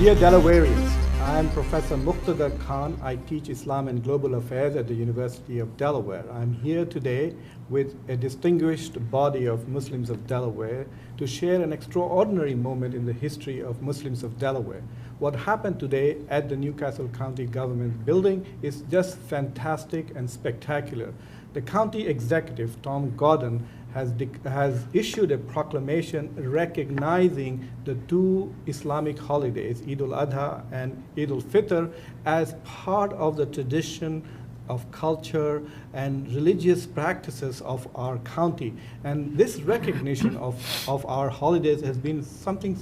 Dear Delawareans, I am Professor Muqtedar Khan. I teach Islam and Global Affairs at the University of Delaware. I'm here today with a distinguished body of Muslims of Delaware to share an extraordinary moment in the history of Muslims of Delaware. What happened today at the Newcastle County Government Building is just fantastic and spectacular. The county executive, Tom Gordon, has issued a proclamation recognizing the two Islamic holidays, Eid al-Adha and Eid al-Fitr, as part of the tradition of culture and religious practices of our county. And this recognition of our holidays has been something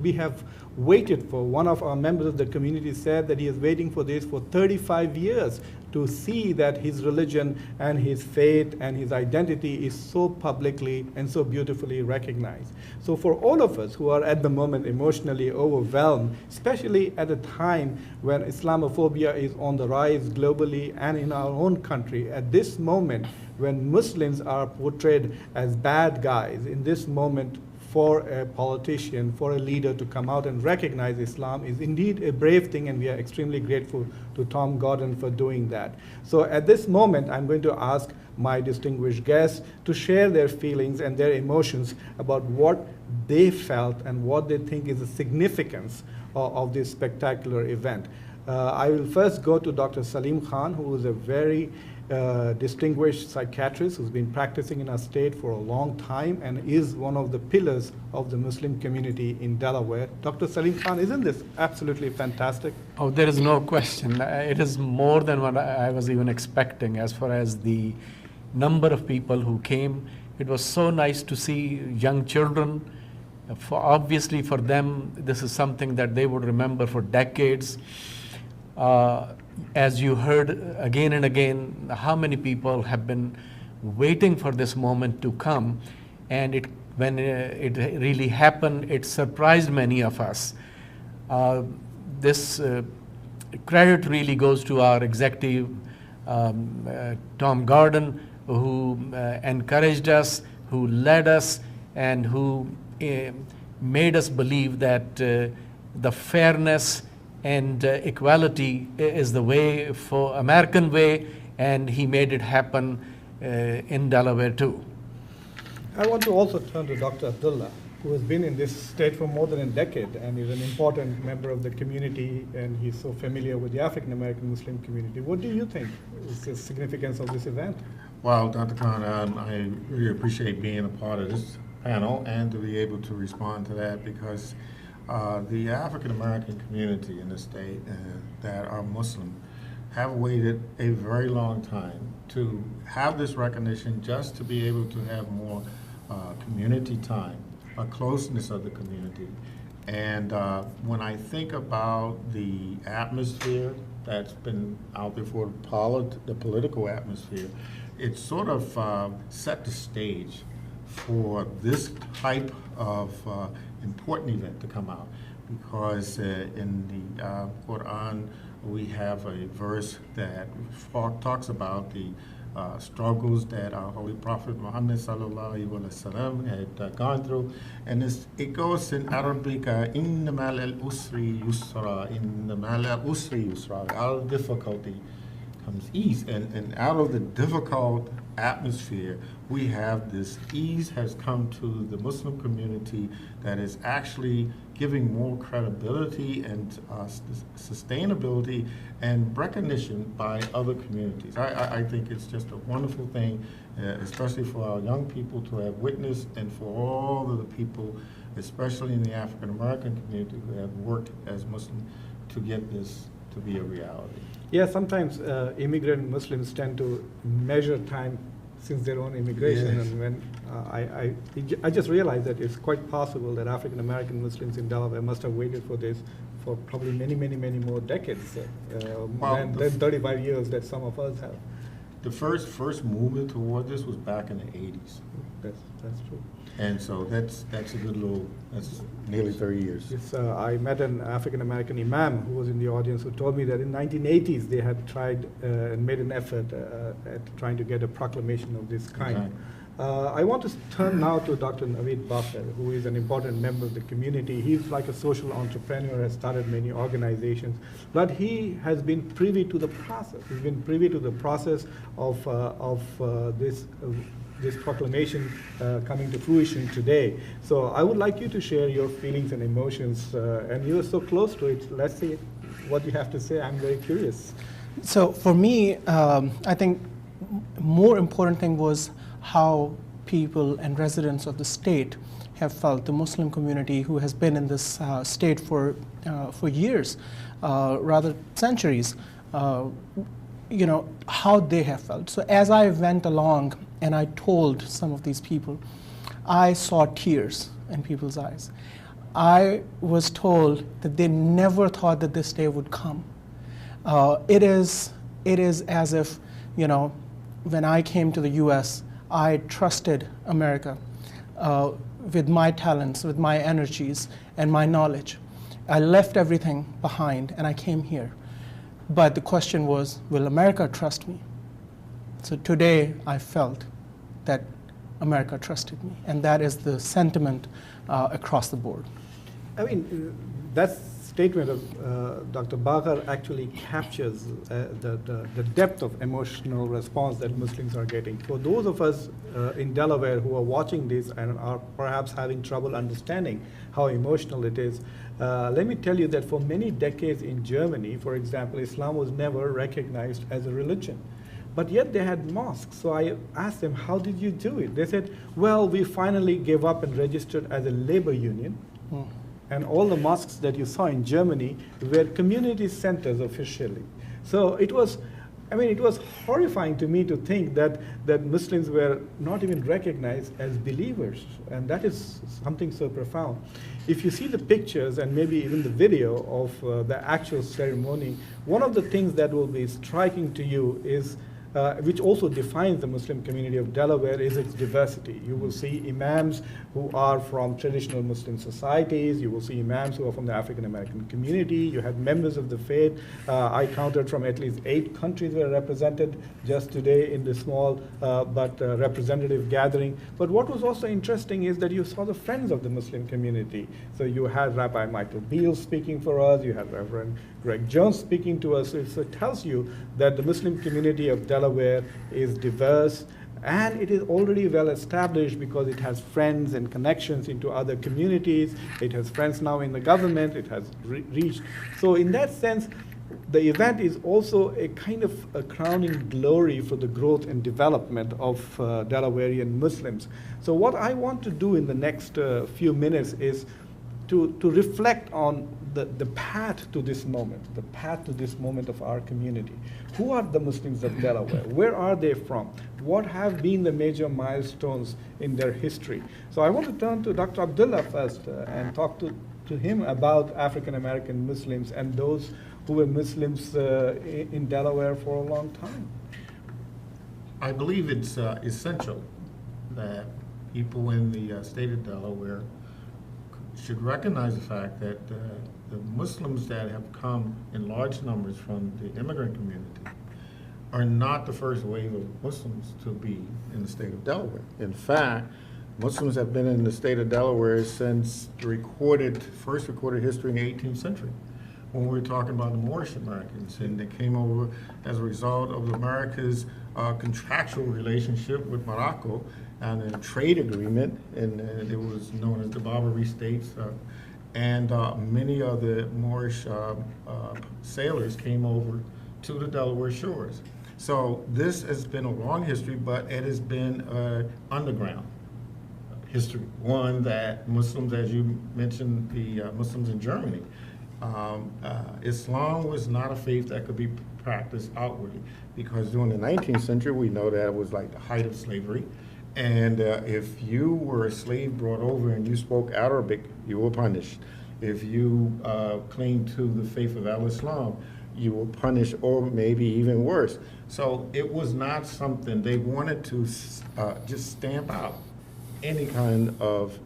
we have waited for. One of our members of the community said that he is waiting for this for 35 years to see that his religion and his faith and his identity is so publicly and so beautifully recognized. So for all of us who are at the moment emotionally overwhelmed, especially at a time when Islamophobia is on the rise globally and in our own country, at this moment when Muslims are portrayed as bad guys, in this moment for a politician, for a leader to come out and recognize Islam is indeed a brave thing, and we are extremely grateful to Tom Gordon for doing that. So at this moment, I'm going to ask my distinguished guests to share their feelings and their emotions about what they felt and what they think is the significance of this spectacular event. I will first go to Dr. Salim Khan, who is a very distinguished psychiatrist who's been practicing in our state for a long time and is one of the pillars of the Muslim community in Delaware. Dr. Salim Khan, isn't this absolutely fantastic? Oh, there is no question. It is more than what I was even expecting as far as the number of people who came. It was so nice to see young children. Obviously for them, this is something that they would remember for decades. As you heard again and again, how many people have been waiting for this moment to come, and when it really happened, it surprised many of us. This credit really goes to our executive, Tom Gordon, who encouraged us, who led us, and who made us believe that the fairness and equality is the way, for American way, and he made it happen in Delaware too. I want to also turn to Dr. Abdullah, who has been in this state for more than a decade and is an important member of the community, and he's so familiar with the African American Muslim community. What do you think is the significance of this event? Well, Dr. Khan, I really appreciate being a part of this panel and to be able to respond to that, because the African American community in the state that are Muslim have waited a very long time to have this recognition, just to be able to have more community time, a closeness of the community. And when I think about the atmosphere that's been out there for the political atmosphere, it sort of set the stage for this type of important event to come out, because in the Quran we have a verse that talks about the struggles that our Holy Prophet Muhammad sallallahu alaihi wasallam had gone through, and it goes in Arabic, "Inna ma'al al-usri yusra, inna ma'al al-usri yusra." Out of difficulty comes ease, and out of the difficult atmosphere, we have this ease has come to the Muslim community that is actually giving more credibility and sustainability and recognition by other communities. I think it's just a wonderful thing, especially for our young people to have witnessed, and for all of the people, especially in the African American community, who have worked as Muslim to get this to be a reality. Yeah, sometimes immigrant Muslims tend to measure time since their own immigration, yes. and when I just realized that it's quite possible that African American Muslims in Delaware must have waited for this for probably many more decades, than 35 years that some of us have. The first movement toward this was back in the 80s. That's true. And so that's a good little, that's nearly 30 years. It's, I met an African American imam who was in the audience who told me that in 1980s they had tried and made an effort at trying to get a proclamation of this kind. I want to turn now to Dr. Naveed Bakr, who is an important member of the community. He's like a social entrepreneur, has started many organizations, but he has been privy to the process. He's been privy to the process of this proclamation coming to fruition today. So I would like you to share your feelings and emotions, and you are so close to it. Let's see what you have to say. I'm very curious. So for me, I think more important thing was how people and residents of the state have felt, the Muslim community who has been in this state for years, rather centuries, you know, how they have felt. So as I went along and I told some of these people, I saw tears in people's eyes. I was told that they never thought that this day would come. It is as if, you know, when I came to the US, I trusted America with my talents, with my energies, and my knowledge. I left everything behind and I came here. But the question was, will America trust me? So today I felt that America trusted me, and that is the sentiment across the board. I mean, that statement of Dr. Bakr actually captures the depth of emotional response that Muslims are getting. For those of us in Delaware who are watching this and are perhaps having trouble understanding how emotional it is, let me tell you that for many decades in Germany, for example, Islam was never recognized as a religion. But yet they had mosques. So I asked them, how did you do it? They said, well, we finally gave up and registered as a labor union. And all the mosques that you saw in Germany were community centers officially. So it was, I mean, it was horrifying to me to think that Muslims were not even recognized as believers. And that is something so profound. If you see the pictures and maybe even the video of the actual ceremony, one of the things that will be striking to you is which also defines the Muslim community of Delaware, is its diversity. You will see imams who are from traditional Muslim societies. You will see imams who are from the African American community. You had members of the faith. I counted from at least 8 countries were represented just today in this small but representative gathering. But what was also interesting is that you saw the friends of the Muslim community. So you had Rabbi Michael Beale speaking for us. You had Reverend Greg Jones speaking to us. So it tells you that the Muslim community of Delaware is diverse, and it is already well established because it has friends and connections into other communities. It has friends now in the government. It has reached. So in that sense, the event is also a kind of a crowning glory for the growth and development of Delawarean Muslims. So what I want to do in the next few minutes is to reflect on the path to this moment, of our community. Who are the Muslims of Delaware? Where are they from? What have been the major milestones in their history? So I want to turn to Dr. Abdullah first and talk to him about African American Muslims and those who were Muslims in Delaware for a long time. I believe it's essential that people in the state of Delaware should recognize the fact that the Muslims that have come in large numbers from the immigrant community are not the first wave of Muslims to be in the state of Delaware. In fact, Muslims have been in the state of Delaware since the first recorded history in the 18th century, when we were talking about the Moorish Americans, and they came over as a result of America's contractual relationship with Morocco and a trade agreement, and it was known as the Barbary States, and many of the Moorish sailors came over to the Delaware shores. So this has been a long history, but it has been underground history. One that Muslims, as you mentioned, the Muslims in Germany, Islam was not a faith that could be practiced outwardly, because during the 19th century, we know that it was like the height of slavery. And if you were a slave brought over and you spoke Arabic, you were punished. If you claimed to the faith of Al-Islam, you were punished, or maybe even worse. So it was not something they wanted to just stamp out any kind of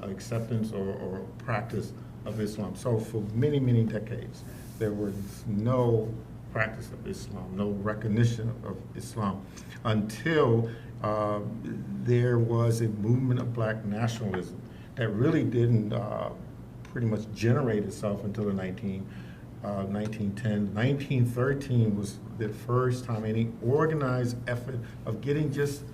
acceptance or practice of Islam. So for many, many decades, there was no practice of Islam, no recognition of Islam, until there was a movement of black nationalism that really didn't pretty much generate itself until the 1910. 1913 was the first time any organized effort of getting just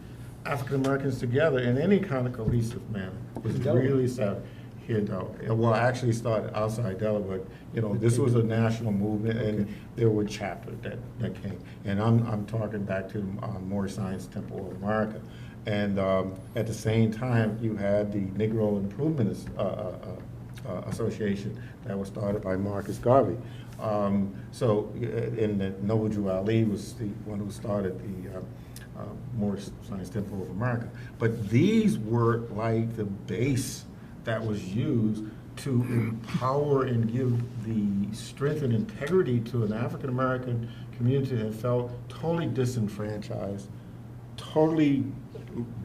African Americans together in any kind of cohesive manner was really set here in Delaware. Well, actually started outside Delaware, but this was a national movement, and there were chapters that came. And I'm talking back to Moorish Science Temple of America. And at the same time, you had the Negro Improvement Association that was started by Marcus Garvey. And Noble Drew Ali was the one who started the Moorish Science Temple of America. But these were like the base that was used to empower and give the strength and integrity to an African American community that felt totally disenfranchised, totally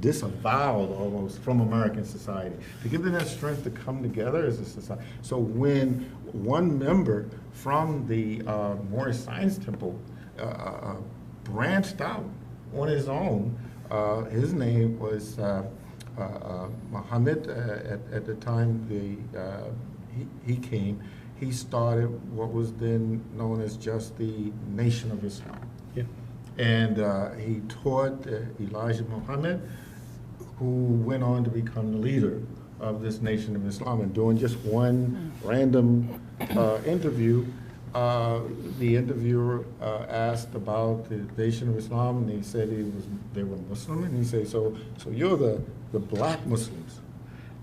disavowed almost from American society, to give them that strength to come together as a society. So when one member from the Moorish Science Temple branched out on his own, his name was Muhammad. At the time he came, he started what was then known as just the Nation of Islam. Yeah. And he taught Elijah Muhammad, who went on to become the leader of this Nation of Islam. And during just one random interview, the interviewer asked about the Nation of Islam, and he said they were Muslim, and he said, so you're the black Muslims.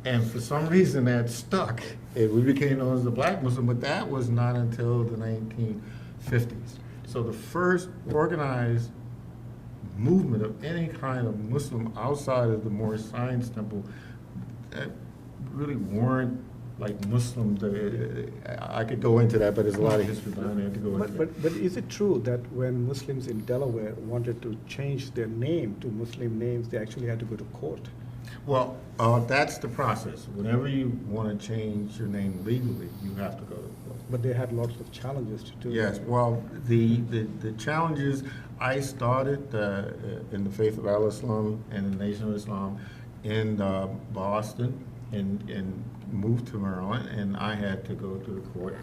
And for some reason that stuck. We became known as the black Muslim, but that was not until the 1950s. So the first organized movement of any kind of Muslim outside of the Moorish Science Temple that really weren't like Muslims. I could go into that, but there's a lot of history behind it to go into. But is it true that when Muslims in Delaware wanted to change their name to Muslim names, they actually had to go to court? Well, that's the process. Whenever you want to change your name legally, you have to go to court. But they had lots of challenges to do. Yes, well, the challenges, I started in the Faith of Al-Islam and the Nation of Islam in Boston and moved to Maryland, and I had to go to the court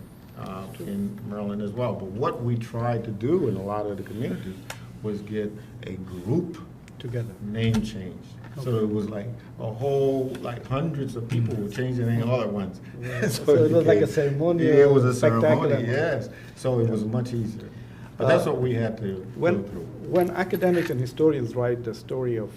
in Maryland as well. But what we tried to do in a lot of the communities was get a group Together. name change. So it was like a whole, like hundreds of people were changing their name all at once. Yeah. So it was like a ceremonial, it was a spectacular. ceremony, yes. So it was much easier. But that's what we had to go through. When academics and historians write the story of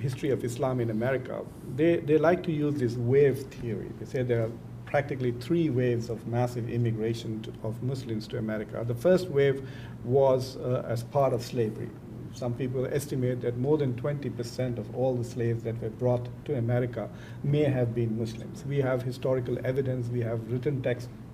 history of Islam in America, they like to use this wave theory. They say there are practically 3 waves of massive immigration of Muslims to America. The first wave was as part of slavery. Some people estimate that more than 20% of all the slaves that were brought to America may have been Muslims. We have historical evidence, we have written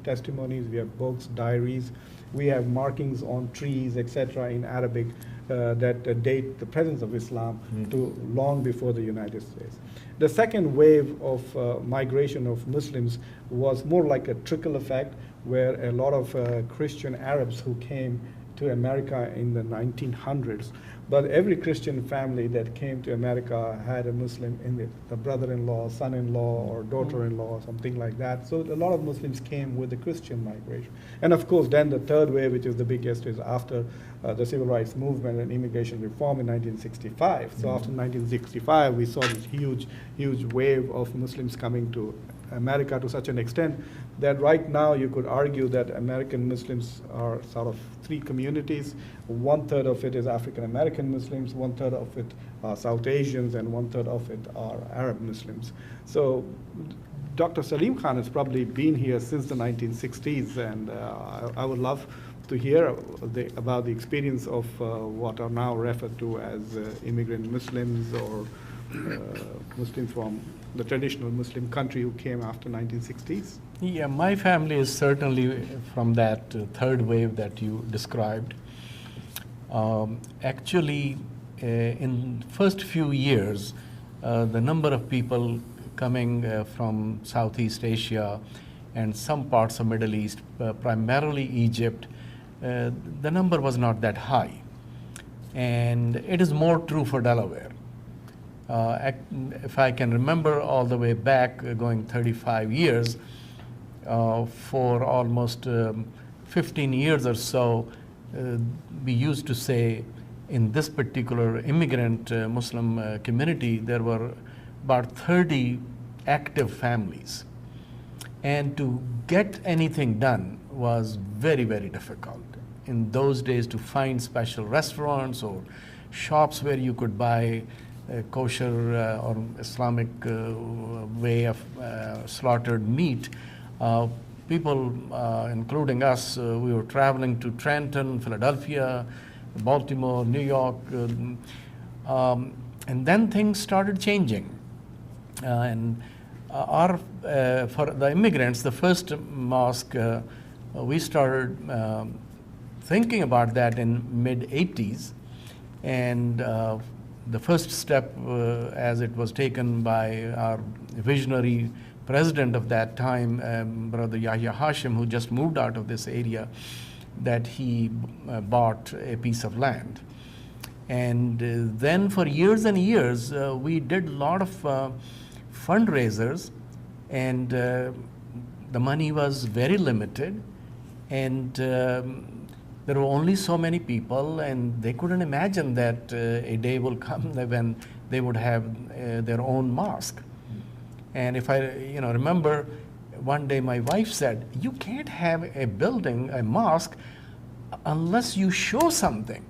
testimonies, we have books, diaries, we have markings on trees, etc. in Arabic that date the presence of Islam to long before the United States. The second wave of migration of Muslims was more like a trickle effect, where a lot of Christian Arabs who came to America in the 1900s. But every Christian family that came to America had a Muslim in it, a brother-in-law, son-in-law, or daughter-in-law, or something like that. So a lot of Muslims came with the Christian migration. And of course, then the third wave, which is the biggest, is after the Civil Rights Movement and immigration reform in 1965. So after 1965, we saw this huge wave of Muslims coming to America to such an extent that right now you could argue that American Muslims are sort of 3 communities. 1/3 of it is African American Muslims, 1/3 of it are South Asians, and 1/3 of it are Arab Muslims. So Dr. Salim Khan has probably been here since the 1960s, and I would love to hear about the experience of what are now referred to as immigrant Muslims or Muslims from the traditional Muslim country who came after 1960s. Yeah, my family is certainly from that third wave that you described. Actually, in first few years, the number of people coming from Southeast Asia and some parts of Middle East, primarily Egypt, the number was not that high. And it is more true for Delaware. If I can remember all the way back, going 35 years, for almost 15 years or so, we used to say in this particular immigrant Muslim community, there were about 30 active families. And to get anything done was very, very difficult. In those days, to find special restaurants or shops where you could buy kosher or Islamic way of slaughtered meat, people, including us, we were traveling to Trenton, Philadelphia, Baltimore, New York, and then things started changing. For the immigrants, the first mosque, we started thinking about that in mid-80s, and the first step, as it was taken by our visionary president of that time, Brother Yahya Hashim, who just moved out of this area, that he bought a piece of land. And then for years and years, we did a lot of fundraisers, and the money was very limited, and there were only so many people, and they couldn't imagine that a day will come when they would have their own mosque. And if I remember, one day my wife said, "You can't have a building, a mosque, unless you show something.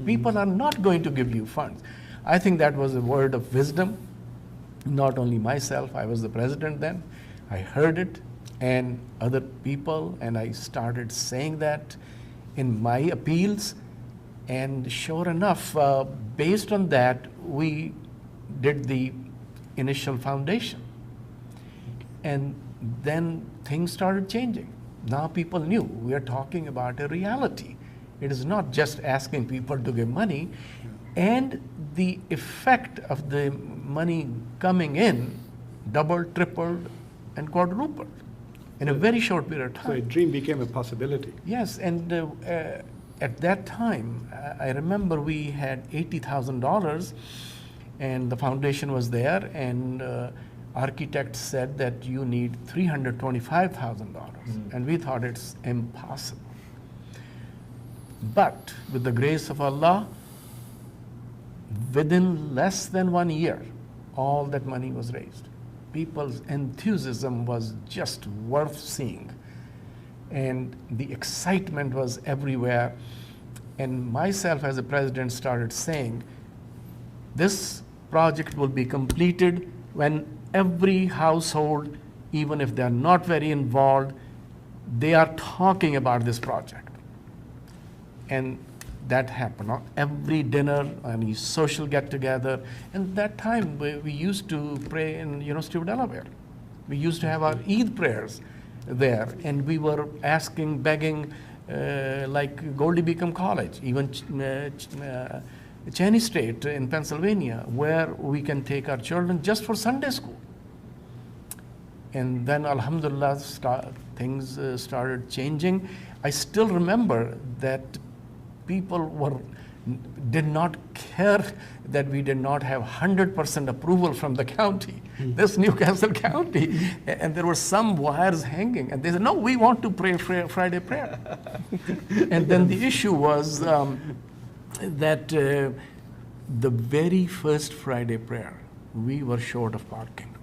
People are not going to give you funds." I think that was a word of wisdom. Not only myself, I was the president then. I heard it, and other people, and I started saying that in my appeals. And sure enough, based on that, we did the initial foundation. And then things started changing. Now people knew we are talking about a reality. It is not just asking people to give money, and the effect of the money coming in doubled, tripled, and quadrupled in a very short period of time. So a dream became a possibility. Yes, and at that time, I remember we had $80,000, and the foundation was there, and architect said that you need $325,000, and we thought it's impossible. But with the grace of Allah, within less than 1 year, all that money was raised. People's enthusiasm was just worth seeing, and the excitement was everywhere. And myself as a president started saying, this project will be completed when every household, even if they're not very involved, they are talking about this project. And that happened. Every dinner, any social get-together. And that time, we used to pray in University of Delaware. We used to have our Eid prayers there, and we were asking, begging, like Goldie Beacom College, even Cheney State in Pennsylvania, where we can take our children just for Sunday school. And then, alhamdulillah, things started changing. I still remember that people did not care that we did not have 100% approval from the county, this Newcastle County. And there were some wires hanging, and they said, "No, we want to pray Friday prayer." And then the issue was that the very first Friday prayer, we were short of parking.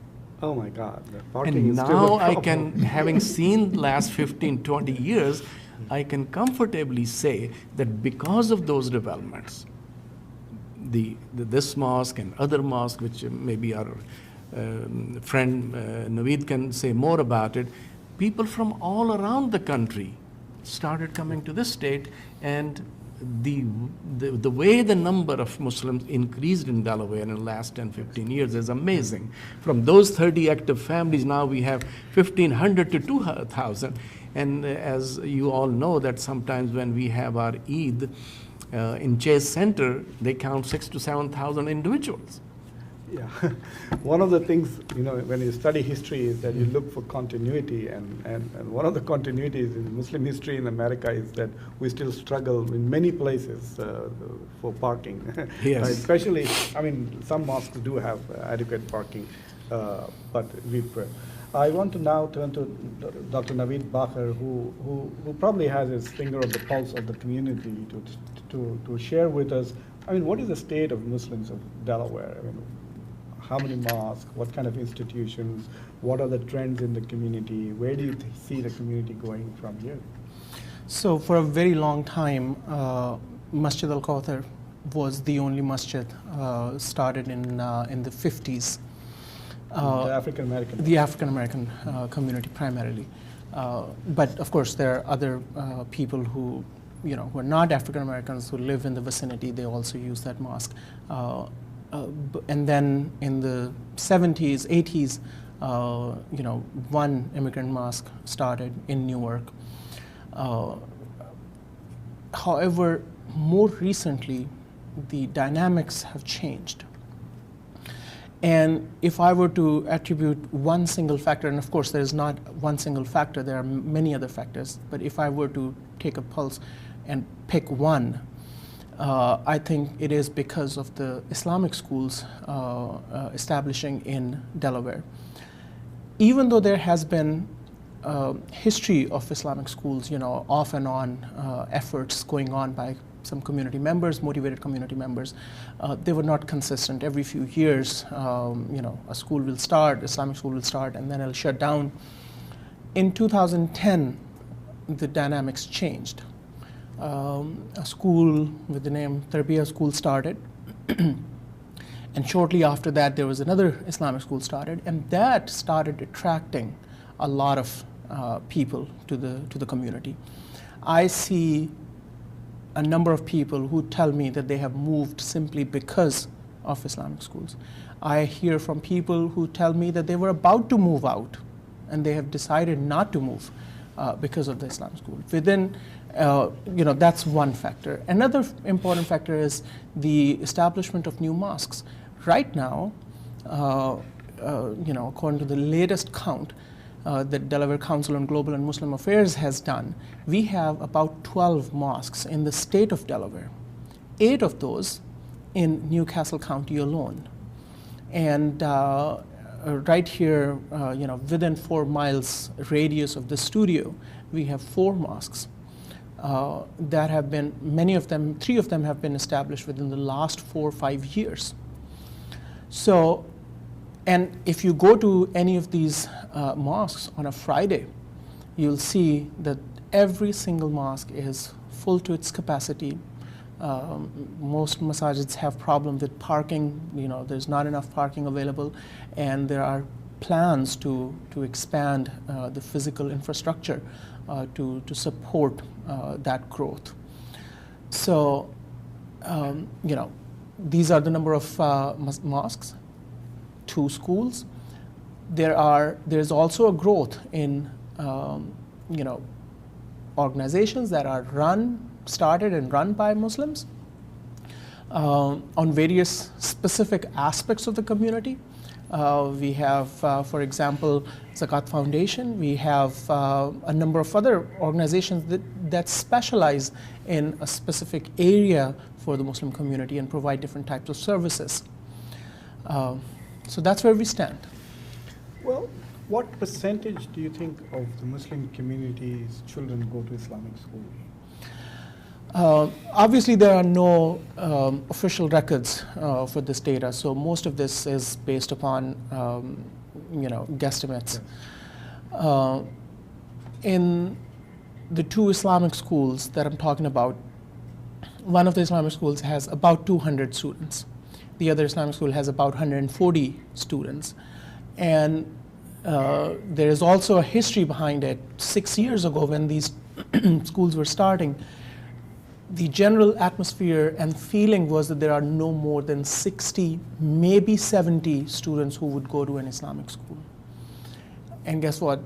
Oh my God, the parking And is now still a I problem. can, having seen the last 15, 20 years, I can comfortably say that because of those developments, this mosque and other mosques, which maybe our friend Naveed can say more about it, people from all around the country started coming to this state, and the way the number of Muslims increased in Delaware in the last 10, 15 years is amazing. From those 30 active families, now we have 1,500 to 2,000. And as you all know, that sometimes when we have our Eid in Chase Center, they count 6,000 to 7,000 individuals. Yeah, one of the things, when you study history is that you look for continuity, and one of the continuities in Muslim history in America is that we still struggle in many places for parking. Yes. Especially, some mosques do have adequate parking, but I want to now turn to Dr. Naveed Bakr, who probably has his finger on the pulse of the community to share with us. What is the state of Muslims of Delaware? How many mosques? What kind of institutions? What are the trends in the community? Where do you see the community going from here? So for a very long time, Masjid al-Kawthar was the only masjid started in the 50s. The African American. The African American community primarily. But of course, there are other people who are not African Americans who live in the vicinity. They also use that mosque. And then in the 70s, 80s, one immigrant mosque started in Newark. However, more recently, the dynamics have changed. And if I were to attribute one single factor, and of course there is not one single factor, there are many other factors, but if I were to take a pulse and pick one, I think it is because of the Islamic schools establishing in Delaware. Even though there has been history of Islamic schools, off and on efforts going on by some community members, motivated community members, they were not consistent. Every few years, a school will start, Islamic school will start, and then it'll shut down. In 2010, the dynamics changed. A school with the name Tarbiyah School started, and shortly after that there was another Islamic school started, and that started attracting a lot of people to the community. I see a number of people who tell me that they have moved simply because of Islamic schools. I hear from people who tell me that they were about to move out and they have decided not to move because of the Islamic school. That's one factor. Another important factor is the establishment of new mosques. Right now, according to the latest count that Delaware Council on Global and Muslim Affairs has done, we have about 12 mosques in the state of Delaware, 8 of those in Newcastle County alone. And right here, within 4 miles radius of the studio, we have 4 mosques that have been, 3 of them have been established within the last 4 or 5 years. So, and if you go to any of these mosques on a Friday, you'll see that every single mosque is full to its capacity. Most masajids have problems with parking. There's not enough parking available, and there are plans to expand the physical infrastructure to support that growth. So, these are the number of mosques, 2 schools. There's also a growth in organizations that are started and run by Muslims on various specific aspects of the community. We have, for example, Zakat Foundation. We have a number of other organizations that specialize in a specific area for the Muslim community and provide different types of services. So that's where we stand. Well, what percentage do you think of the Muslim community's children go to Islamic school? Obviously, there are no official records for this data, so most of this is based upon guesstimates. Yes. In the 2 Islamic schools that I'm talking about, one of the Islamic schools has about 200 students. The other Islamic school has about 140 students. And there is also a history behind it. 6 years ago, when these schools were starting, the general atmosphere and feeling was that there are no more than 60, maybe 70 students who would go to an Islamic school. And guess what?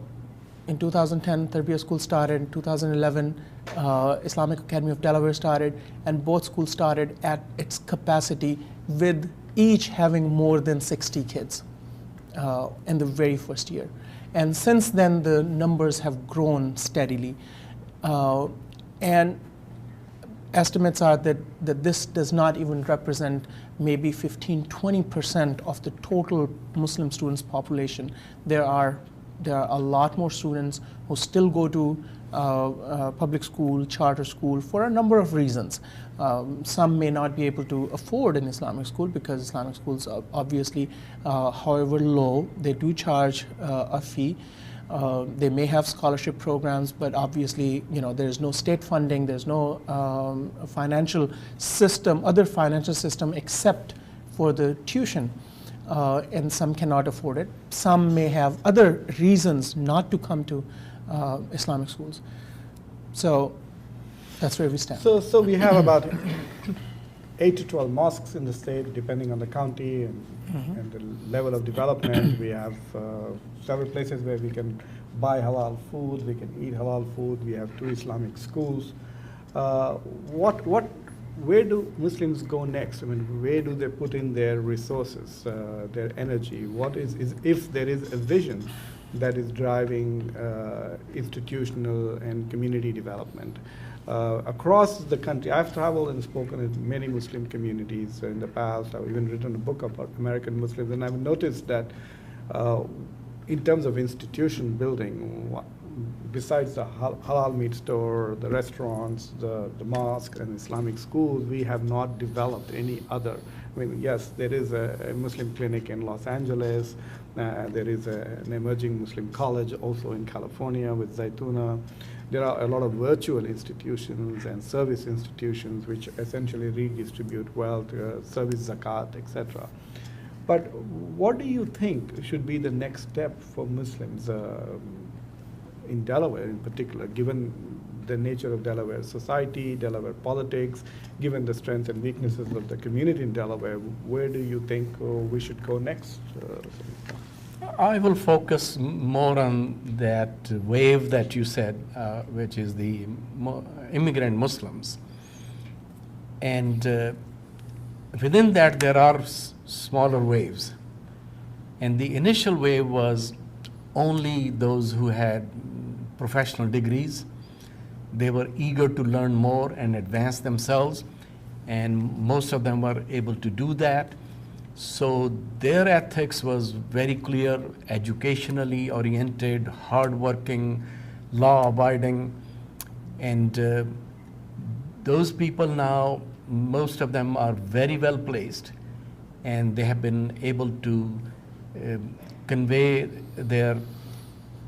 In 2010, Tarbiyah School started. In 2011, Islamic Academy of Delaware started, and both schools started at its capacity with each having more than 60 kids in the very first year. And since then, the numbers have grown steadily. And estimates are that this does not even represent maybe 15–20% of the total Muslim students population. There are a lot more students who still go to public school, charter school, for a number of reasons. Some may not be able to afford an Islamic school because Islamic schools are obviously, however low, they do charge a fee. They may have scholarship programs, but obviously, there's no state funding, there's no financial system, other financial system except for the tuition. And some cannot afford it. Some may have other reasons not to come to Islamic schools. So that's where we stand. So we have about 8 to 12 mosques in the state, depending on the county and the level of development. We have several places where we can buy halal food, we can eat halal food. We have 2 Islamic schools. Where do Muslims go next? I mean, where do they put in their resources, their energy? What is if there is a vision that is driving institutional and community development? Across the country, I've traveled and spoken in many Muslim communities in the past. I've even written a book about American Muslims, and I've noticed that in terms of institution building, besides the halal meat store, the restaurants, the mosque and Islamic schools, we have not developed any other. I mean, yes, there is a Muslim clinic in Los Angeles. There is an emerging Muslim college also in California with Zaytuna. There are a lot of virtual institutions and service institutions which essentially redistribute wealth, service zakat, etc. But what do you think should be the next step for Muslims in Delaware in particular, given the nature of Delaware society, Delaware politics, given the strengths and weaknesses of the community in Delaware? Where do you think we should go next? I will focus more on that wave that you said, which is the immigrant Muslims. And within that, there are smaller waves. And the initial wave was only those who had professional degrees. They were eager to learn more and advance themselves, and most of them were able to do that. So their ethics was very clear, educationally oriented, hardworking, law-abiding, and those people now, most of them are very well placed, and they have been able to convey their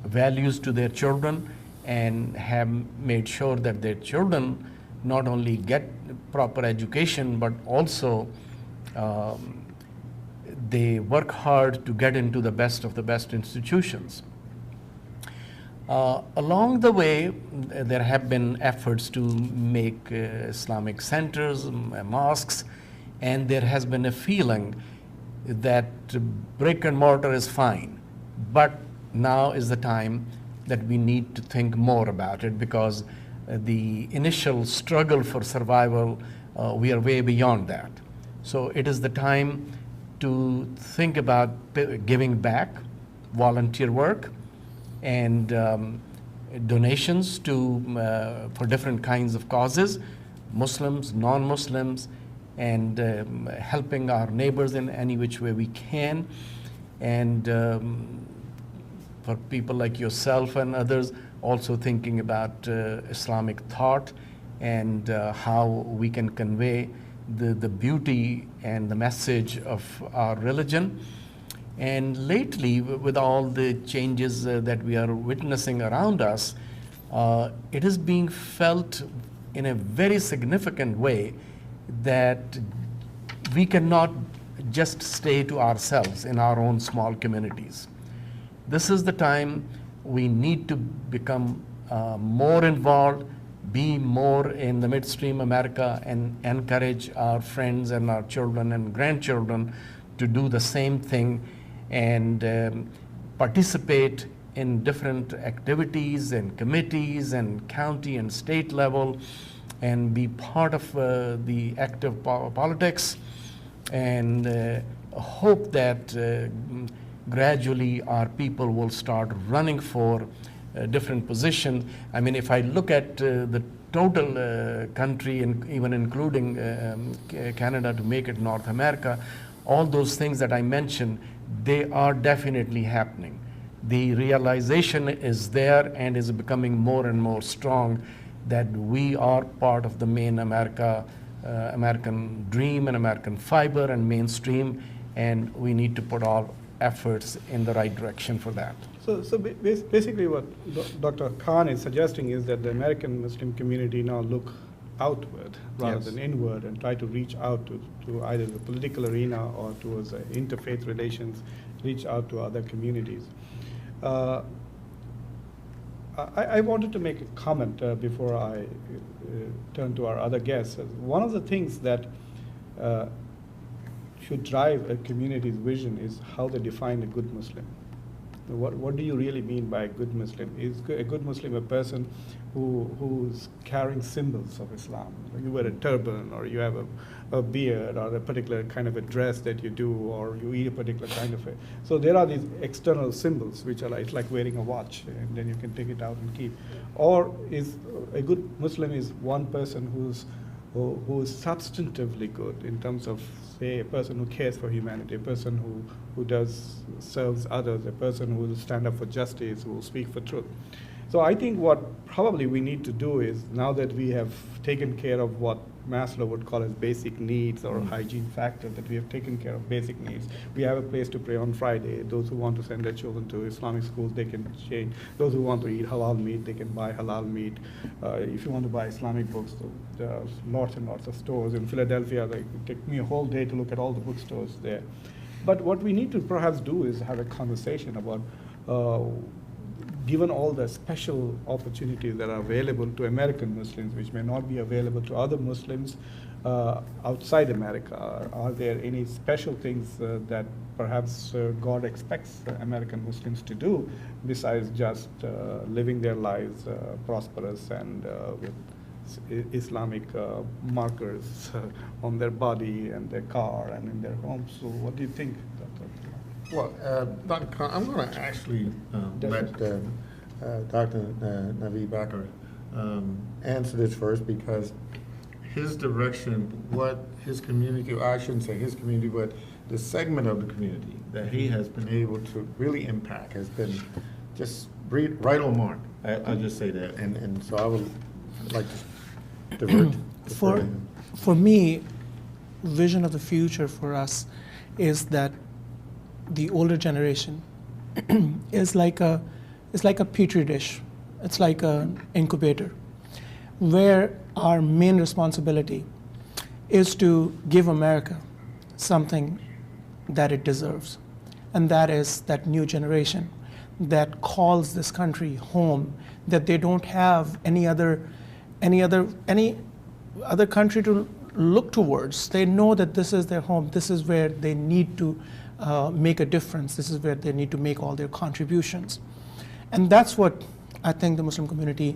values to their children and have made sure that their children not only get proper education, but also they work hard to get into the best of the best institutions. Along the way, there have been efforts to make Islamic centers, mosques, and there has been a feeling that brick and mortar is fine, but now is the time that we need to think more about it, because the initial struggle for survival, we are way beyond that. So it is the time to think about giving back, volunteer work, and donations for different kinds of causes, Muslims, non-Muslims, and helping our neighbors in any which way we can. And for people like yourself and others, also thinking about Islamic thought and how we can convey the beauty and the message of our religion. And lately, with all the changes that we are witnessing around us, it is being felt in a very significant way that we cannot just stay to ourselves in our own small communities. This is the time we need to become more involved, be more in the midstream America, and encourage our friends and our children and grandchildren to do the same thing and participate in different activities and committees and county and state level and be part of the active politics and hope that gradually our people will start running for different positions. I mean, if I look at the total country, and even including Canada to make it North America, all those things that I mentioned, they are definitely happening. The realization is there and is becoming more and more strong that we are part of the main American dream and American fiber and mainstream, and we need to put our efforts in the right direction for that. So basically what Dr. Khan is suggesting is that the American Muslim community now look outward rather Yes. than inward, and try to reach out to either the political arena or towards interfaith relations, reach out to other communities. I wanted to make a comment before I turn to our other guests. One of the things that should drive a community's vision is how they define a good Muslim. What do you really mean by a good Muslim? Is a good Muslim a person who's carrying symbols of Islam? You wear a turban, or you have a beard, or a particular kind of a dress that you do, or you eat a particular kind of a... So there are these external symbols which are like, it's like wearing a watch, and then you can take it out and keep. Or is a good Muslim is one person who is substantively good in terms of, say, a person who cares for humanity, a person who serves others, a person who will stand up for justice, who will speak for truth. So I think what probably we need to do is, now that we have taken care of what Maslow would call as basic needs or hygiene factor, that we have taken care of basic needs. We have a place to pray on Friday. Those who want to send their children to Islamic schools, they can change. Those who want to eat halal meat, they can buy halal meat. If you want to buy Islamic books, there are lots and lots of stores. In Philadelphia, it would take me a whole day to look at all the bookstores there. But what we need to perhaps do is have a conversation about given all the special opportunities that are available to American Muslims, which may not be available to other Muslims outside America, are there any special things that perhaps God expects American Muslims to do besides just living their lives prosperous and with Islamic markers on their body and their car and in their homes? So what do you think, Dr. Well, Dr. Khan, I'm going to actually let Dr. Naveed Bakr answer this first, because his direction, what his community, or I shouldn't say his community, but the segment of the community that he has been able to really impact has been just right on mark. I'll just say that. And so I would like to divert. For me, vision of the future for us is that the older generation is like a petri dish. It's like an incubator, where our main responsibility is to give America something that it deserves, and that is that new generation that calls this country home, that they don't have any other country to look towards. They know that this is their home. This is where they need to make a difference. This is where they need to make all their contributions. And that's what I think the Muslim community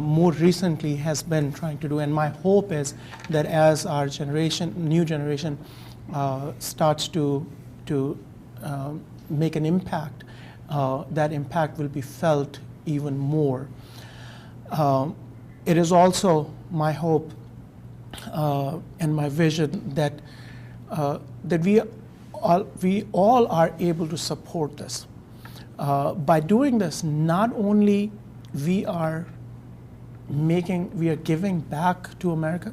more recently has been trying to do. And my hope is that as our new generation starts to make an impact, that impact will be felt even more. It is also my hope and my vision that we all are able to support this. By doing this, not only we are giving back to America.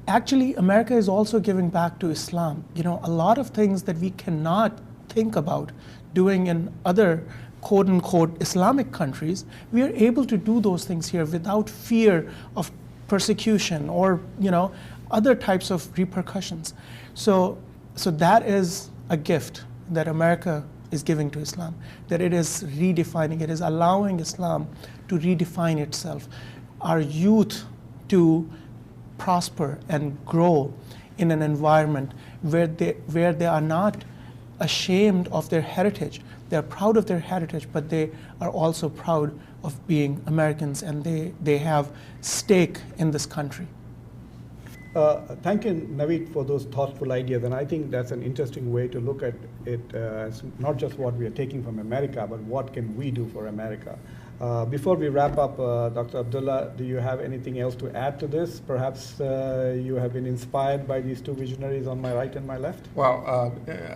Actually, America is also giving back to Islam. You know, a lot of things that we cannot think about doing in other quote-unquote Islamic countries, we are able to do those things here without fear of persecution or, you know, other types of repercussions. So that is a gift that America is giving to Islam, that it is redefining, it is allowing Islam to redefine itself, our youth to prosper and grow in an environment where they are not ashamed of their heritage. They're proud of their heritage, but they are also proud of being Americans, and they have stake in this country. Thank you, Naveed, for those thoughtful ideas, and I think that's an interesting way to look at it as not just what we are taking from America, but what can we do for America. Before we wrap up, Dr. Abdullah, do you have anything else to add to this? Perhaps you have been inspired by these two visionaries on my right and my left? Well,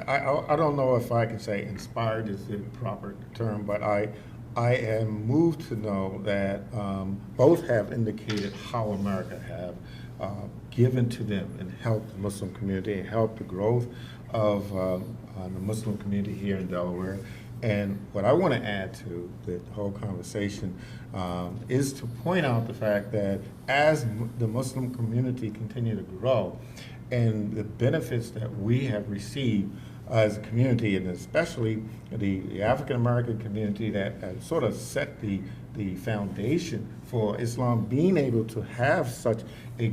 I don't know if I can say inspired is the proper term, but I am moved to know that both have indicated how America have given to them and helped the Muslim community and helped the growth of the Muslim community here in Delaware. And what I want to add to the whole conversation is to point out the fact that as the Muslim community continue to grow and the benefits that we have received as a community, and especially the African American community that sort of set the foundation for Islam being able to have such a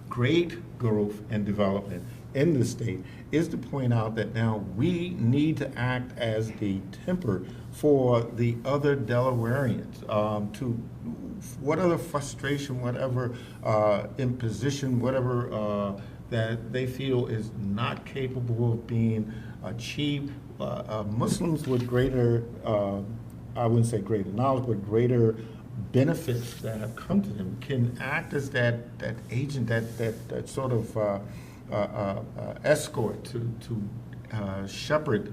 great growth and development in the state, is to point out that now we need to act as the temper for the other Delawareans to whatever frustration, whatever imposition, whatever that they feel is not capable of being achieved. Muslims with greater, I wouldn't say greater knowledge, but greater benefits that have come to them can act as that agent, that sort of escort to shepherd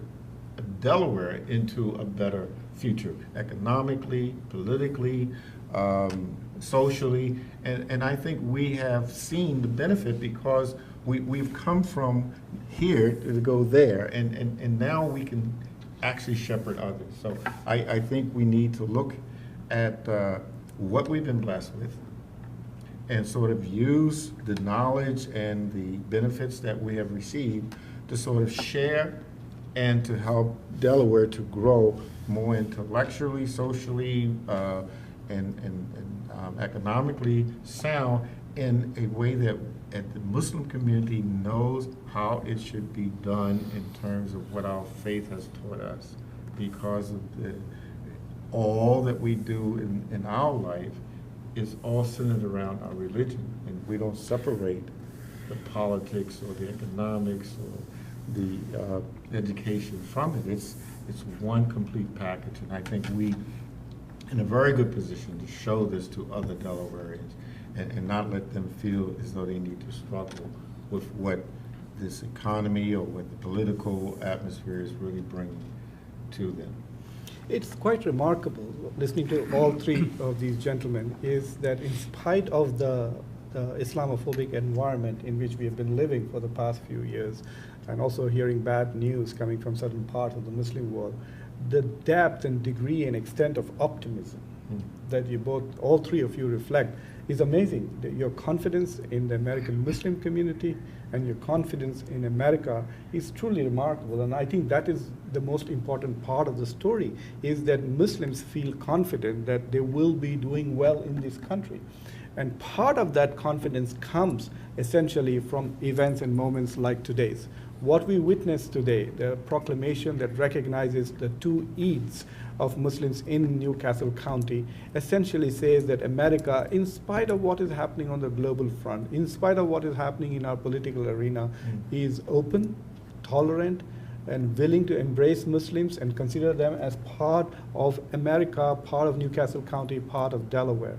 Delaware into a better future, economically, politically, socially, and I think we have seen the benefit because we've come from here to go there, and now we can actually shepherd others. So I think we need to look at what we've been blessed with and sort of use the knowledge and the benefits that we have received to sort of share and to help Delaware to grow more intellectually, socially, and economically sound in a way that the Muslim community knows how it should be done in terms of what our faith has taught us, because of all that we do in our life is all centered around our religion, and we don't separate the politics or the economics or the education from it. It's one complete package, and I think we in a very good position to show this to other Delawareans and not let them feel as though they need to struggle with what this economy or what the political atmosphere is really bringing to them. It's quite remarkable, listening to all three of these gentlemen, is that in spite of the Islamophobic environment in which we have been living for the past few years, and also hearing bad news coming from certain parts of the Muslim world, the depth and degree and extent of optimism that you both, all three of you reflect is amazing. Your confidence in the American Muslim community and your confidence in America is truly remarkable. And I think that is the most important part of the story, is that Muslims feel confident that they will be doing well in this country. And part of that confidence comes essentially from events and moments like today's. What we witnessed today, the proclamation that recognizes the two Eids of Muslims in Newcastle County, essentially says that America, in spite of what is happening on the global front, in spite of what is happening in our political arena, is open, tolerant, and willing to embrace Muslims and consider them as part of America, part of Newcastle County, part of Delaware.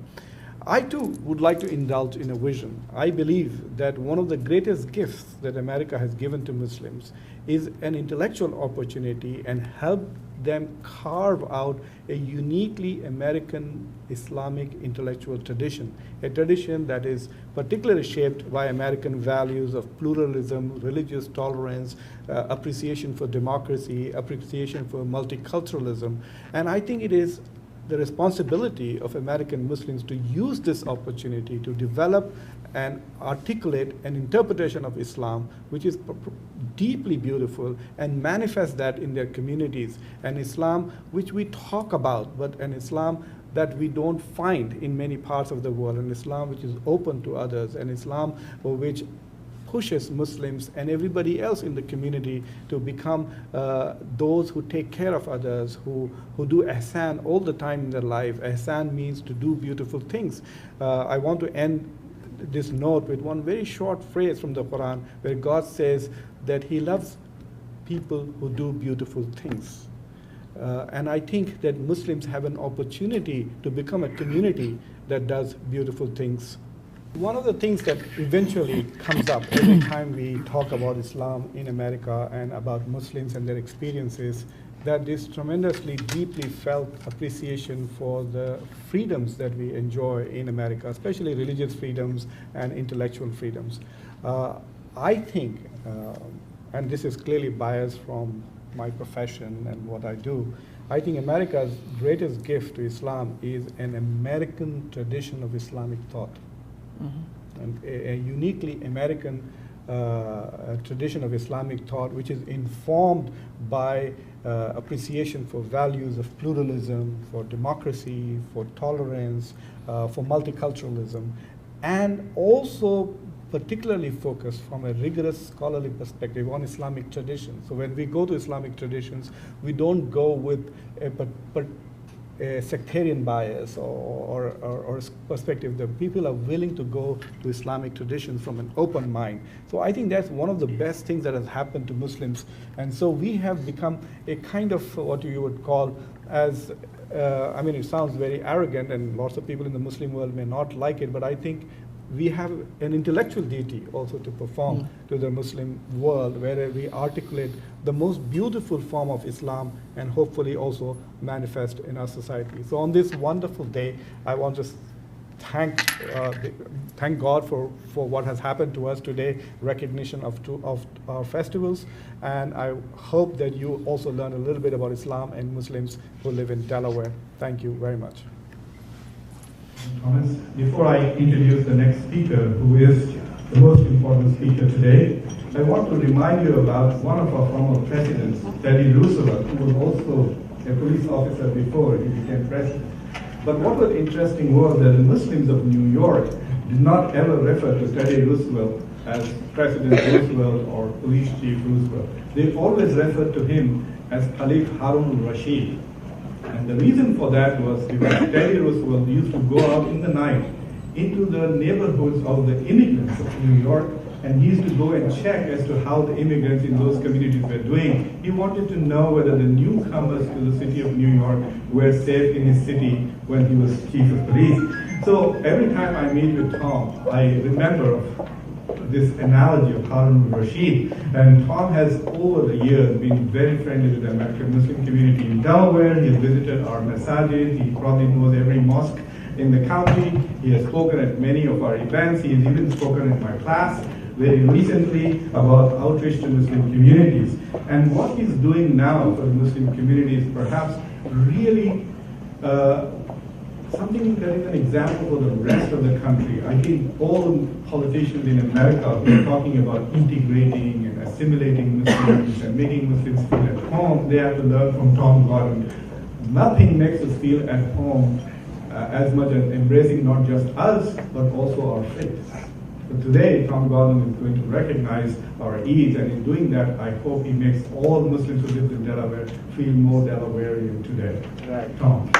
I too would like to indulge in a vision. I believe that one of the greatest gifts that America has given to Muslims is an intellectual opportunity and help them carve out a uniquely American Islamic intellectual tradition, a tradition that is particularly shaped by American values of pluralism, religious tolerance, appreciation for democracy, appreciation for multiculturalism. And I think it is the responsibility of American Muslims to use this opportunity to develop and articulate an interpretation of Islam which is deeply beautiful and manifest that in their communities, an Islam which we talk about, but an Islam that we don't find in many parts of the world, an Islam which is open to others, an Islam which pushes Muslims and everybody else in the community to become those who take care of others, who do ihsan all the time in their life. Ihsan means to do beautiful things. I want to end this note with one very short phrase from the Quran where God says that He loves people who do beautiful things. And I think that Muslims have an opportunity to become a community that does beautiful things. One of the things that eventually comes up every time we talk about Islam in America and about Muslims and their experiences, that this tremendously deeply felt appreciation for the freedoms that we enjoy in America, especially religious freedoms and intellectual freedoms. I think, and this is clearly biased from my profession and what I do, I think America's greatest gift to Islam is an American tradition of Islamic thought. And a uniquely American tradition of Islamic thought, which is informed by appreciation for values of pluralism, for democracy, for tolerance, for multiculturalism, and also particularly focused from a rigorous scholarly perspective on Islamic tradition. So when we go to Islamic traditions, we don't go with a sectarian bias or perspective. The people are willing to go to Islamic traditions from an open mind. So I think that's one of the best things that has happened to Muslims. And so we have become a kind of what you would call as, I mean, it sounds very arrogant and lots of people in the Muslim world may not like it, but I think we have an intellectual duty also to perform to the Muslim world, where we articulate the most beautiful form of Islam and hopefully also manifest in our society. So on this wonderful day, I want to thank God for what has happened to us today, recognition of our festivals, and I hope that you also learn a little bit about Islam and Muslims who live in Delaware. Thank you very much. Thomas. Before I introduce the next speaker, who is the most important speaker today, I want to remind you about one of our former presidents, Teddy Roosevelt, who was also a police officer before he became president. But what was interesting was that the Muslims of New York did not ever refer to Teddy Roosevelt as President Roosevelt or Police Chief Roosevelt. They always referred to him as Caliph Harun al-Rashid. And the reason for that was because Teddy Roosevelt used to go out in the night into the neighborhoods of the immigrants of New York, and he used to go and check as to how the immigrants in those communities were doing. He wanted to know whether the newcomers to the city of New York were safe in his city when he was chief of police. So every time I meet with Tom, I remember this analogy of Harun al-Rashid. And Tom has, over the years, been very friendly with the American Muslim community in Delaware. He has visited our masajid. He probably knows every mosque in the county. He has spoken at many of our events. He has even spoken in my class very recently about outreach to Muslim communities. And what he's doing now for the Muslim community is perhaps really something that is an example for the rest of the country. I think all politicians in America who are talking about integrating and assimilating Muslims and making Muslims feel at home, they have to learn from Tom Gordon. Nothing makes us feel at home as much as embracing not just us, but also our faith. So today, Tom Gordon is going to recognize our Eids, and in doing that, I hope he makes all Muslims who live in Delaware feel more Delawarean today. Right. Tom.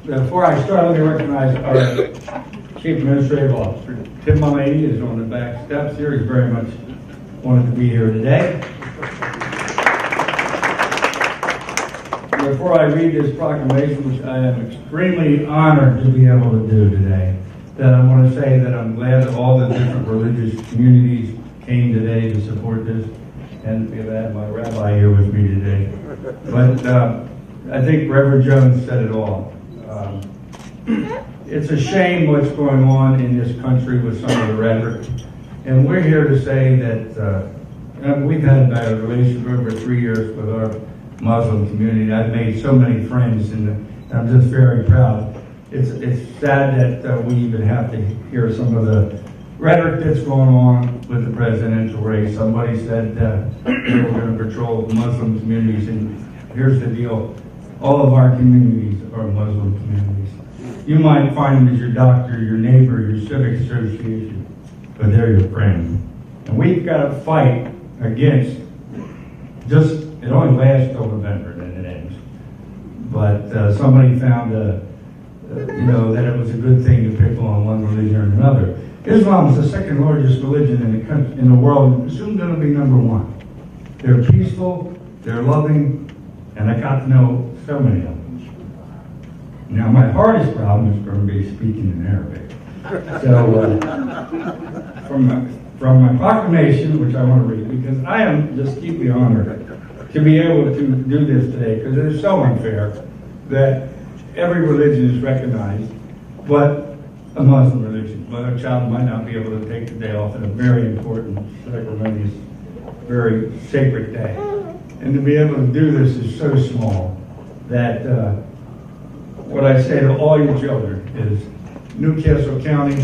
Before I start, let me recognize our Chief Administrative Officer. Tim Mullaney is on the back steps here. He's very much wanted to be here today. Before I read this proclamation, which I am extremely honored to be able to do today, that I want to say that I'm glad that all the different religious communities came today to support this, and to have my rabbi here with me today. But I think Reverend Jones said it all. It's a shame what's going on in this country with some of the rhetoric. And we're here to say that we've had a relationship for over 3 years with our Muslim community. I've made so many friends, and I'm just very proud. It's sad that we even have to hear some of the rhetoric that's going on with the presidential race. Somebody said they were going to patrol Muslim communities, and here's the deal. All of our communities are Muslim communities. You might find them as your doctor, your neighbor, your civic association, but they're your friend. And we've got to fight against it only lasts till November, then it ends. but somebody found, that it was a good thing to pick on one religion or another. Islam is the second largest religion in the world, and soon going to be number one. They're peaceful, they're loving, and I got to know so many of them. Now, my hardest problem is going to be speaking in Arabic. So, from my proclamation, which I want to read, because I am just deeply honored to be able to do this today, because it is so unfair that every religion is recognized, but a Muslim religion. But a child might not be able to take the day off in a very important, ceremonious, very sacred day. And to be able to do this is so small that what I say to all your children is Newcastle County,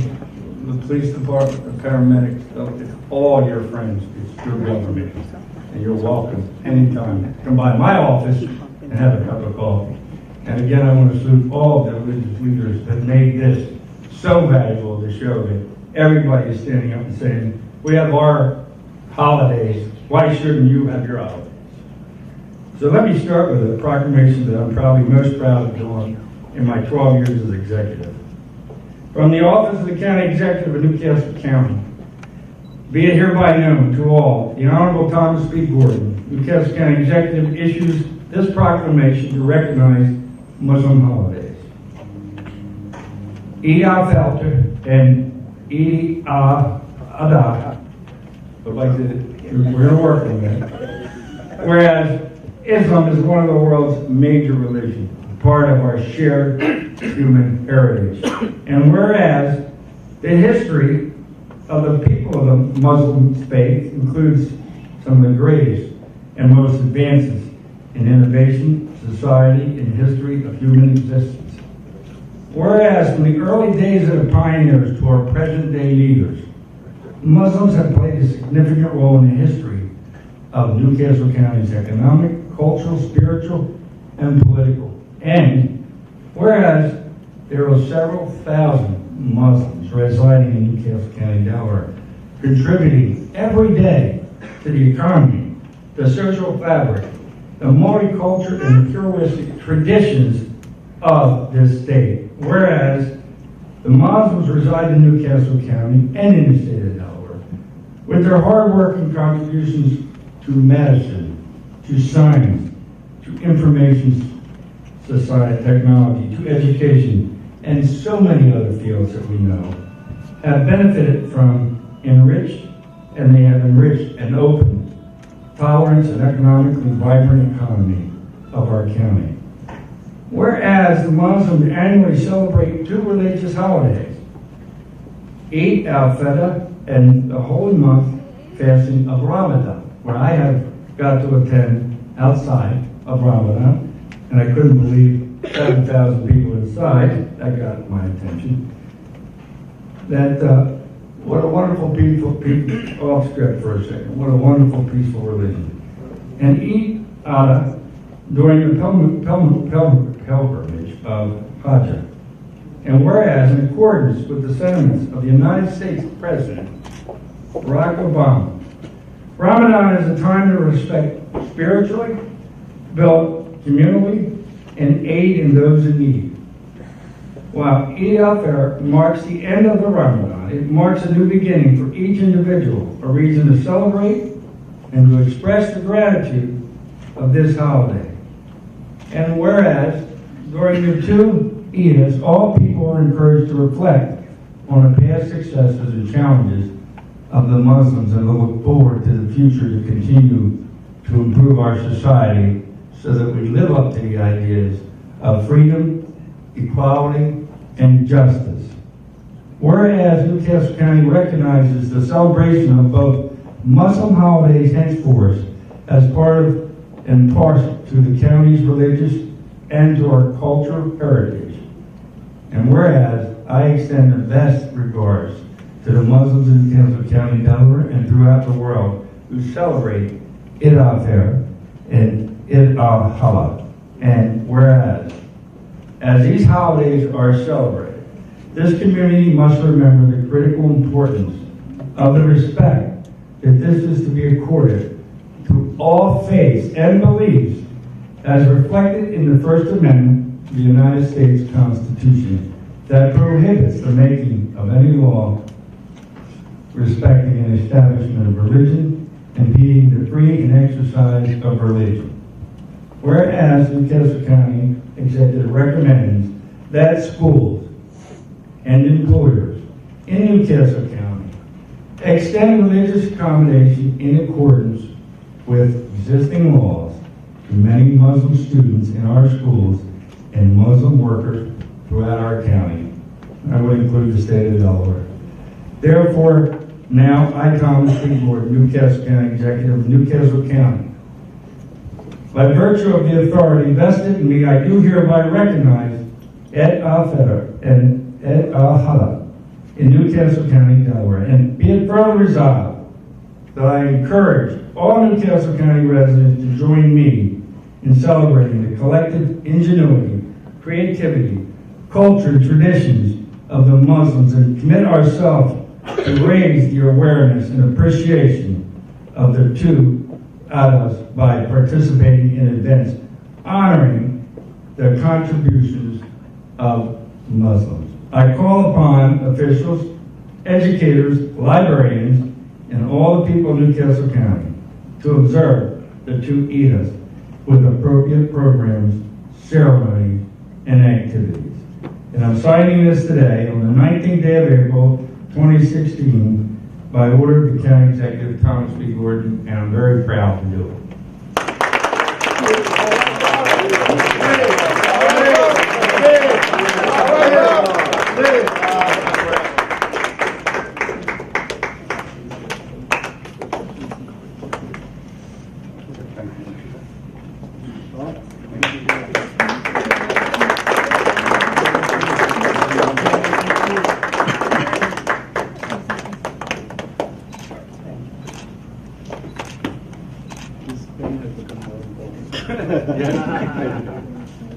the police department, the paramedics, all your friends, it's your government. And you're welcome anytime. Come by my office and have a cup of coffee. And again, I want to salute all the religious leaders that made this so valuable to show that everybody is standing up and saying, we have our holidays, why shouldn't you have your holidays? So let me start with a proclamation that I'm probably most proud of doing in my 12 years as executive. From the office of the county executive of Newcastle County, be it hereby known to all, the Honorable Thomas B. Gordon, Newcastle County Executive, issues this proclamation to recognize Muslim holidays. Eid al-Fitr and Eid al-Adha. We're going to work on that. Whereas Islam is one of the world's major religions, part of our shared human heritage. And whereas the history of the people of the Muslim faith includes some of the greatest and most advances in innovation, society, and history of human existence. Whereas from the early days of the pioneers to our present-day leaders, Muslims have played a significant role in the history of Newcastle County's economic, cultural, spiritual, and political. And whereas there are several thousand Muslims residing in Newcastle County, Delaware, contributing every day to the economy, the social fabric, the multicultural and pluralistic traditions of this state. Whereas the Muslims reside in Newcastle County and in the state of Delaware, with their hard work and contributions to medicine, to science, to information society, technology, to education, and so many other fields that we know, have benefited from they have enriched and opened tolerance and economically vibrant economy of our county. Whereas the Muslims annually celebrate two religious holidays, Eid al-Fitr and the holy month fasting of Ramadan, where I have got to attend outside of Ramadan, and I couldn't believe 7,000 people inside. That got my attention. What a wonderful, peaceful, off script for a second. What a wonderful, peaceful religion. And Eid al-Adha during the pilgrimage of Hajj. And whereas, in accordance with the sentiments of the United States President Barack Obama, Ramadan is a time to respect spiritually, build communally, and aid in those in need. While Eid al-Fitr marks the end of the Ramadan, it marks a new beginning for each individual, a reason to celebrate and to express the gratitude of this holiday. And whereas, during the two Eids, all people are encouraged to reflect on the past successes and challenges of the Muslims and look forward to the future to continue to improve our society so that we live up to the ideas of freedom, equality, and justice. Whereas Newcastle County recognizes the celebration of both Muslim holidays henceforth as part of and partial to the county's religious and to our cultural heritage. And whereas I extend the best regards to the Muslims in Newcastle County, Delaware, and throughout the world who celebrate Eid al-Fitr and Eid al-Adha. And whereas, as these holidays are celebrated, this community must remember the critical importance of the respect that this is to be accorded to all faiths and beliefs, as reflected in the First Amendment of the United States Constitution that prohibits the making of any law respecting an establishment of religion, impeding the free and exercise of religion. Whereas Newcastle County Executive recommends that schools and employers in Newcastle County extend religious accommodation in accordance with existing laws to many Muslim students in our schools and Muslim workers throughout our county. I would include the state of Delaware. Therefore, now I, Thomas P. Gordon, Newcastle County Executive of Newcastle County, by virtue of the authority vested in me, I do hereby recognize et al-Feder and et al-Hala in Newcastle County, Delaware, and be it further resolved that I encourage all Newcastle County residents to join me in celebrating the collective ingenuity, creativity, culture, and traditions of the Muslims and commit ourselves to raise the awareness and appreciation of the two others by participating in events honoring the contributions of Muslims. I call upon officials, educators, librarians, and all the people of Newcastle County to observe the two Eids with appropriate programs, ceremonies, and activities. And I'm signing this today on the 19th day of April, 2016, by order of the County Executive Thomas B. Gordon, and I'm very proud to do it.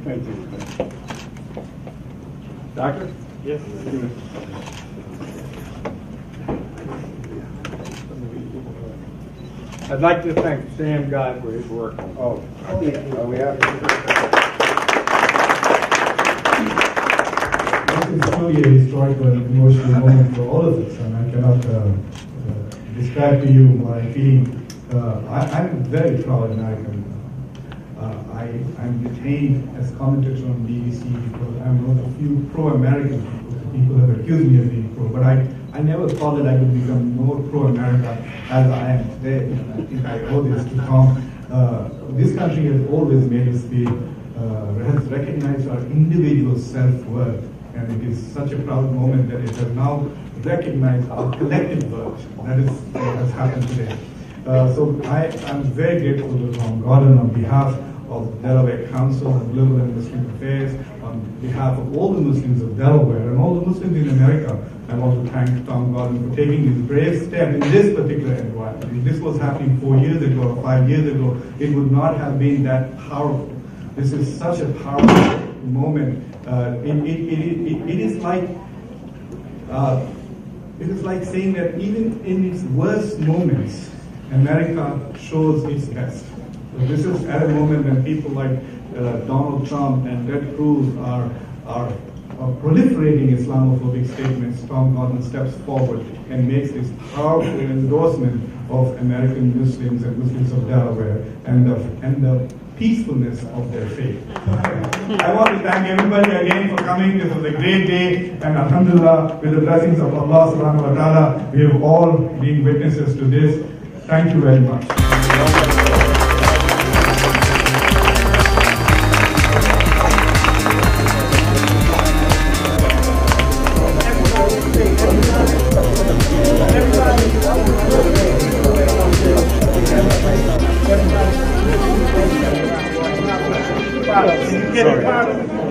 Thank you. Doctor? Yes. I'd like to thank Sam Guy for his work. We have. This is truly a historical and emotional moment for all of us, and I cannot describe to you my feeling. I'm very proud American. I'm detained as commentator on BBC because I'm one of the few pro-American people. People have accused me of being pro, but I never thought that I would become more pro-America as I am today. And I think I owe this to Tom. This country has always made us feel, has recognized our individual self-worth, and it is such a proud moment that it has now recognized our collective worth. That is what has happened today. So I'm very grateful to Tom Gordon on behalf of Delaware Council on Global and Muslim Affairs, on behalf of all the Muslims of Delaware and all the Muslims in America. I want to thank Tom Gordon for taking this brave step in this particular environment. If this was happening 4 years ago or 5 years ago, it would not have been that powerful. This is such a powerful moment. It is like saying that even in its worst moments, America shows its best. So this is at a moment when people like Donald Trump and Ted Cruz are proliferating Islamophobic statements. Tom Gordon steps forward and makes this powerful endorsement of American Muslims and Muslims of Delaware and the peacefulness of their faith. I want to thank everybody again for coming. This was a great day, and alhamdulillah, with the blessings of Allah subhanahu wa ta'ala, we have all been witnesses to this. Thank you very much. Sorry.